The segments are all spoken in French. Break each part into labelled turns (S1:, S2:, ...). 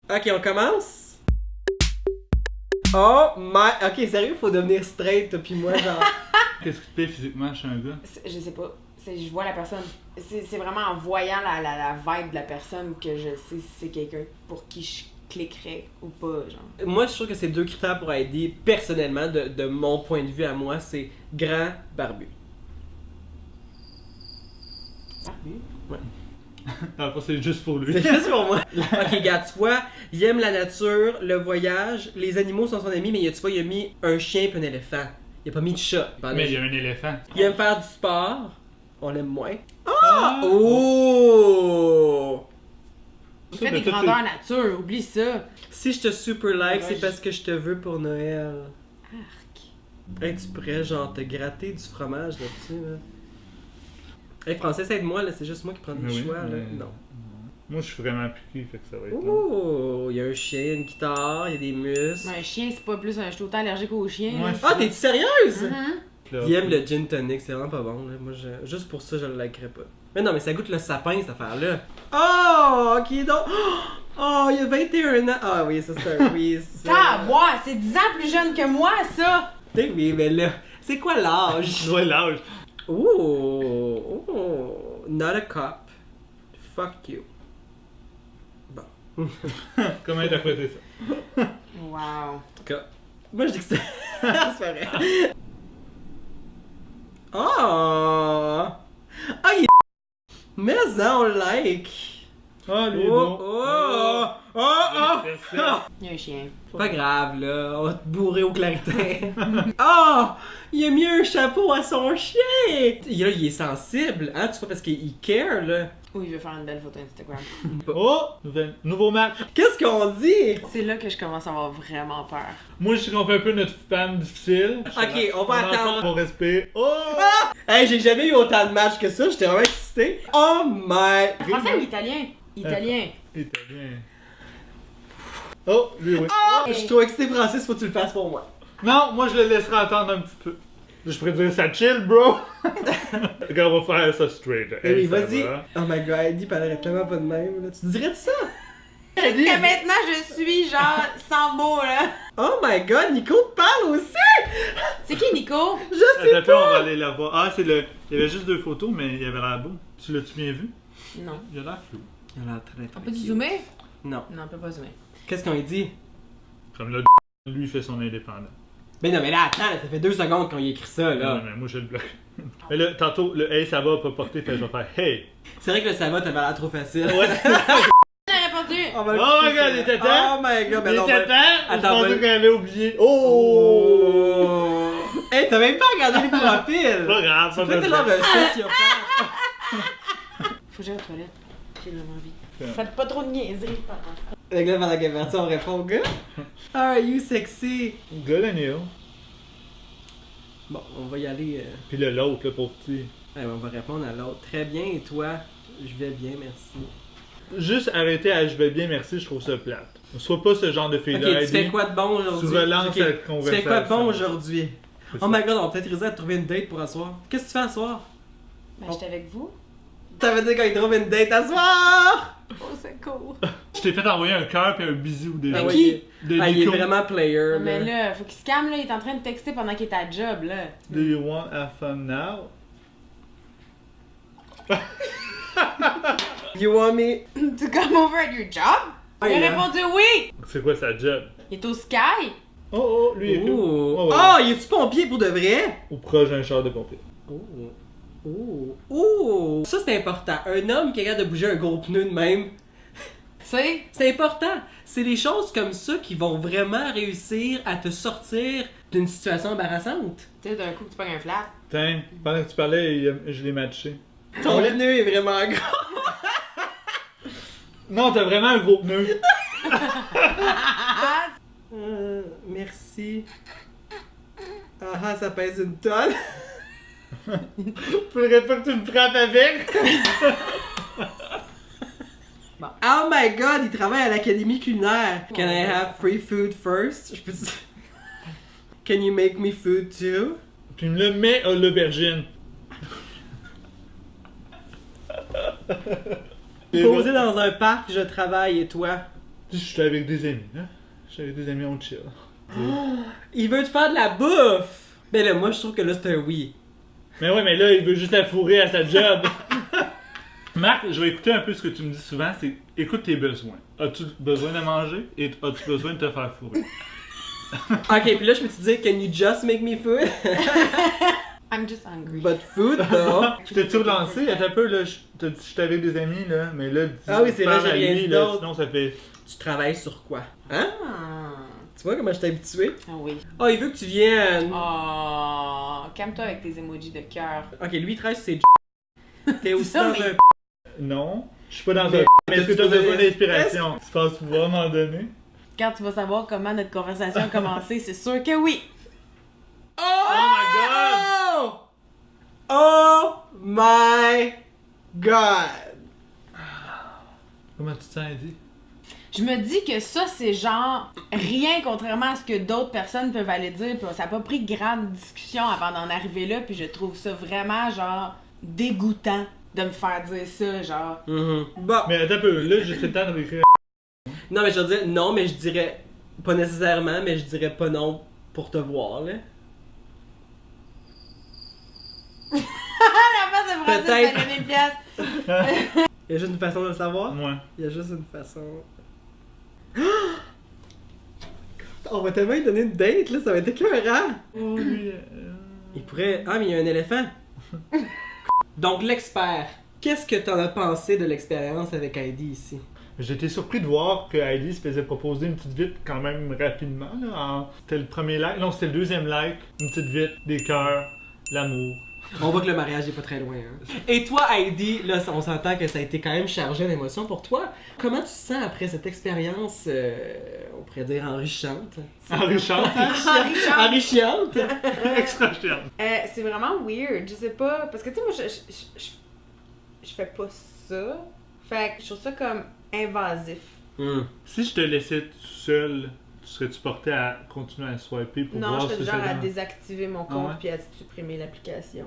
S1: Ok, on commence? Oh my... Ok, sérieux, faut devenir straight, toi pis moi, genre...
S2: Qu'est-ce que tu fais physiquement chez un gars?
S3: Je sais pas. Je vois la personne. C'est vraiment en voyant la vibe de la personne que je sais si c'est quelqu'un pour qui je cliquerais ou pas, genre.
S1: Moi, je trouve que c'est deux critères pour aider, personnellement, de mon point de vue à moi, c'est grand, barbu.
S3: Barbu?
S1: Ouais.
S2: Ah, c'est juste pour lui.
S1: C'est juste pour moi. Ok, gars, tu vois, il aime la nature, le voyage, les animaux sont son ami, mais tu vois, il a mis un chien et un éléphant. Il a pas mis de chat.
S2: Mais il y a un éléphant.
S1: Il aime faire du sport. On l'aime moins.
S2: Ah!
S1: Oh!
S3: Il fait des grandeurs nature, oublie ça.
S1: Si je te super like,
S3: Ouais,
S1: c'est parce que je te veux pour Noël.
S3: Arc.
S1: Hey, tu pourrais genre te gratter du fromage là-dessus, là. Hey, Francis, aide-moi, là, c'est juste moi qui prends des
S2: Oui,
S1: choix, là.
S2: mais-
S1: Non.
S2: Moi, je suis vraiment piqué, fait que ça va être long.
S1: Oh! Il y a un chien, une guitare, il y a des muscles.
S3: Mais un chien, c'est pas plus un. Je suis autant allergique aux chiens.
S2: Ouais,
S3: là.
S1: Ah, t'es-tu sérieuse?
S3: Mhm.
S2: Là,
S1: Il aime le gin tonic, c'est vraiment pas bon, là. Moi, juste pour ça, je le likerais pas. Mais non, mais ça goûte le sapin, cette affaire-là. Oh! Ok, donc. Oh, il y a 21 ans. Ah oui, ça c'est un oui.
S3: Ah, moi, c'est 10 ans plus jeune que moi, ça!
S1: Oui, mais là, c'est quoi l'âge?
S2: Je vois l'âge.
S1: Oh, oh, not a cop. Fuck you. Bon.
S2: Comment interpréter ça?
S3: Wow.
S1: En tout cas, moi je dis que c'est. c'est pas vrai. Oh! Ah, il est. Mais ça, on like.
S2: Ah, lui,
S1: Oh,
S2: bon.
S1: oh, oh, oh,
S2: C'est
S1: oh.
S2: ça.
S3: Il y a un chien.
S1: Pas grave, là, on va te bourrer au claritin. Oh! Il a mis un chapeau à son chien! Là, il est sensible, hein, tu vois, parce qu'il care, là.
S3: Ou il veut faire une belle photo Instagram.
S2: Oh! Nouveau match.
S1: Qu'est-ce qu'on dit?
S3: C'est là que je commence à avoir vraiment peur.
S2: Moi, je sais qu'on fait un peu notre femme difficile.
S1: Ok, on va attendre.
S2: Mon respect. Oh!
S1: Hey, j'ai jamais eu autant de matchs que ça, j'étais vraiment excité. Oh my...
S3: Français ou italien? Italien.
S2: Italien. Oh, lui, oui.
S1: Oh! Je suis trop excité, Francis, faut que tu le fasses pour moi.
S2: Non, moi, je le laisserai attendre un petit peu. Je pourrais dire ça chill, bro. Regarde, on va faire ça straight.
S1: Eh oui,
S2: Hey, ça
S1: vas-y.
S2: va.
S1: Oh my god, Eddie parlerait tellement pas de même, là. Tu dirais de ça?
S3: Jusqu'à maintenant, je suis genre sans mots, là.
S1: Oh my god, Nico te parle aussi!
S3: C'est qui, Nico?
S1: Je sais
S2: Attends, on va
S1: pas!
S2: aller la voir. Ah, c'est le. Il y avait juste 2 photos, mais il avait l'air beau. Tu l'as-tu bien vu?
S3: Non.
S2: Il a l'air flou.
S1: Il a l'air très
S3: On
S1: très
S3: peut
S1: cute.
S3: zoomer?
S1: Non.
S3: Non, on peut pas zoomer.
S1: Qu'est-ce qu'on lui dit?
S2: Comme là, lui fait son indépendant.
S1: Mais non, mais là, attends, ça fait 2 secondes qu'on y écrit ça,
S2: Non,
S1: là.
S2: mais moi, je le bloque. Mais là, tantôt, le hey, ça va pas porter, fait que je vais faire hey.
S1: C'est vrai que le ça va, t'avais l'air trop facile.
S2: Ouais.
S3: J'ai répondu!
S1: On va le
S2: Oh
S1: couper,
S2: my god,
S1: ça.
S2: il était temps.
S1: Oh my god, mais
S2: Il
S1: non,
S2: était
S1: mais-
S2: temps. Je
S1: Attends,
S2: pensais
S1: mais-
S2: qu'elle avait oublié. Oh!
S1: Oh! Hey, t'as même pas regardé le profil!
S2: Pas grave,
S1: Tu
S2: pas
S1: peux te
S2: grave.
S1: l'enregistrer s'il y a pas.
S3: Faut que j'aille aux toilettes. J'ai vraiment envie. Faites pas trop de niaiseries, par contre.
S1: Fait que là, pendant qu'elle est partie, on répond au gars. How are you sexy?
S2: Good on you.
S1: Bon, on va y aller.
S2: Puis là, l'autre, là, pour petit.
S1: On va répondre à l'autre. Très bien, et toi? Je vais bien, merci.
S2: Juste arrêter à je vais bien, merci, je trouve ça plate. Sois pas ce genre de
S1: Ok,
S2: fille-là.
S1: tu fais quoi de bon aujourd'hui?
S2: Tu relances
S1: Ok,
S2: la
S1: tu
S2: conversation.
S1: fais quoi de bon aujourd'hui?
S2: C'est
S1: Oh
S2: ça.
S1: my god, on va peut-être réussir à trouver une date pour asseoir. Qu'est-ce que tu fais à soir?
S3: Ben, j'étais avec vous.
S1: Ça veut dire qu'on trouve une date à soir!
S3: Oh, c'est cool.
S2: Je t'ai fait envoyer un cœur puis un bisou déjà.
S3: Mais
S1: ouais,
S3: qui?
S2: De
S1: Ah, il est
S2: Nico.
S1: vraiment player.
S3: Non, mais
S1: là.
S3: là, faut qu'il se calme, là. Il est en train de texter pendant qu'il est à job, là.
S2: Do you want a fun now?
S1: You want me?
S3: To come over at your job? Il a
S1: Ouais, là.
S3: répondu oui!
S2: C'est quoi sa job?
S3: Il est au Sky?
S2: Oh, lui, il est
S1: Oh!
S2: flou.
S1: Oh,
S2: ouais.
S1: il est-tu pompier pour de vrai?
S2: Ou proche d'un char de pompier.
S1: Oh! Oh! Oh! Ça, c'est important. Un homme qui est capable de bouger un gros pneu de même,
S3: Tu sais?
S1: c'est important. C'est des choses comme ça qui vont vraiment réussir à te sortir d'une situation embarrassante.
S3: Tu sais, d'un coup, tu pognes un flat.
S2: Tiens, pendant que tu parlais, je l'ai matché.
S1: Ton pneu est vraiment gros.
S2: Non, t'as vraiment un gros pneu.
S1: Merci. Ah, ça pèse une tonne.
S2: Faudrait pas que tu me frappes avec.
S1: Oh my god, il travaille à l'académie culinaire. Can I have free food first? Je peux dire... Can you make me food too?
S2: Puis me le mets à l'aubergine.
S1: Posé dans un parc, je travaille et toi?
S2: Je suis avec des amis, hein. Je suis avec des amis, on chill.
S1: Il veut te faire de la bouffe! Ben là, moi je trouve que là c'est un oui.
S2: Mais ouais, mais là, il veut juste la fourrer à sa job. Marc, je vais écouter un peu ce que tu me dis souvent, c'est écoute tes besoins. As-tu besoin de manger et as-tu besoin de te faire fourrer?
S1: Ok, puis là je peux te dire, can you just make me food?
S3: I'm just hungry.
S1: But food though.
S2: Je t'ai-tu relancé? Attends un peu, là, t'as dit que j'étais avec des amis, là, mais là,
S1: Ah oui, c'est vrai,
S2: parle
S1: j'ai
S2: à
S1: rien
S2: lui,
S1: dit
S2: là,
S1: d'autre.
S2: sinon ça fait...
S1: Tu travailles sur quoi? Hein?
S3: Ah,
S1: Tu vois comment je t'ai habitué?
S3: ah oui.
S1: Oh, il veut que tu viennes.
S3: Oh, calme-toi avec tes emojis de cœur.
S1: Ok, lui il travaille sur ses T'es aussi
S3: Ça,
S1: dans
S3: mais-
S1: un
S2: Non, je suis pas dans
S1: Mais-
S2: un... Mais est-ce que t'as
S1: t'as-tu
S2: besoin
S1: besoin-
S2: d'inspiration? Tu penses pouvoir m'en donner?
S3: Quand tu vas savoir comment notre conversation a commencé, c'est sûr que oui.
S1: Oh!
S2: my God!
S1: Oh my god!
S2: Comment tu te sens, Eddie?
S3: Je me dis que ça, c'est genre rien contrairement à ce que d'autres personnes peuvent aller dire. Puis ça a pas pris grande discussion avant d'en arriver là. Puis je trouve ça vraiment, genre, dégoûtant de me faire dire ça, genre.
S1: Bon.
S2: Mais attends un peu, là, j'ai fait le temps de l'écrire.
S1: Non, mais je veux dire, non, mais je dirais pas nécessairement, mais je dirais pas non pour te voir, là.
S3: La face de Francis,
S1: Peut-être.
S3: ça donne une pièce.
S1: Il y a juste une façon de le savoir?
S2: Moi.
S1: Il y a juste une façon. On va tellement lui donner une date, là, ça va être écœurant!
S2: Oh, lui,
S1: Il pourrait. Ah, mais il y a un éléphant! Donc, l'expert, qu'est-ce que t'en as pensé de l'expérience avec Heidi ici?
S2: J'ai été surpris de voir que Heidi se faisait proposer une petite vite quand même rapidement. Là, C'était le premier like. Non, c'était le deuxième like. Une petite vite, des cœurs, l'amour.
S1: On voit que le mariage est pas très loin. Hein. Et toi, Heidi, là, on s'entend que ça a été quand même chargé d'émotions pour toi. Comment tu te sens après cette expérience, on pourrait dire enrichante?
S2: Enrichante.
S1: Enrichante!
S2: Extra chiant.
S3: C'est vraiment weird, je sais pas. Parce que tu sais, moi, je fais pas ça. Fait que je trouve ça comme invasif.
S2: Si je te laissais tout seul, serais-tu porté à continuer à swiper pour
S3: Non,
S2: voir
S3: je
S2: ce
S3: serais
S2: que
S3: genre
S2: ça
S3: à
S2: donne?
S3: désactiver mon compte
S2: ouais?
S3: puis à supprimer l'application.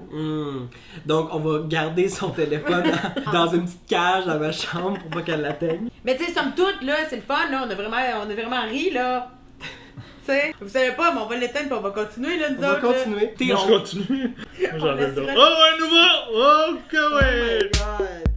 S1: Donc, on va garder son téléphone dans une petite cage dans ma chambre pour pas qu'elle l'atteigne.
S3: Mais tu sais, somme toute, là, c'est le fun, là. On a vraiment ri, là. Tu sais, vous savez pas, mais on va l'éteindre puis on va continuer, là, nous
S1: On va
S3: autres, là.
S1: continuer.
S2: Moi, je continue. Moi, j'en veux
S3: laisse
S2: d'autres.
S3: rester.
S2: Oh, un nouveau! Oh,
S1: Oh
S2: ouais!
S1: my god!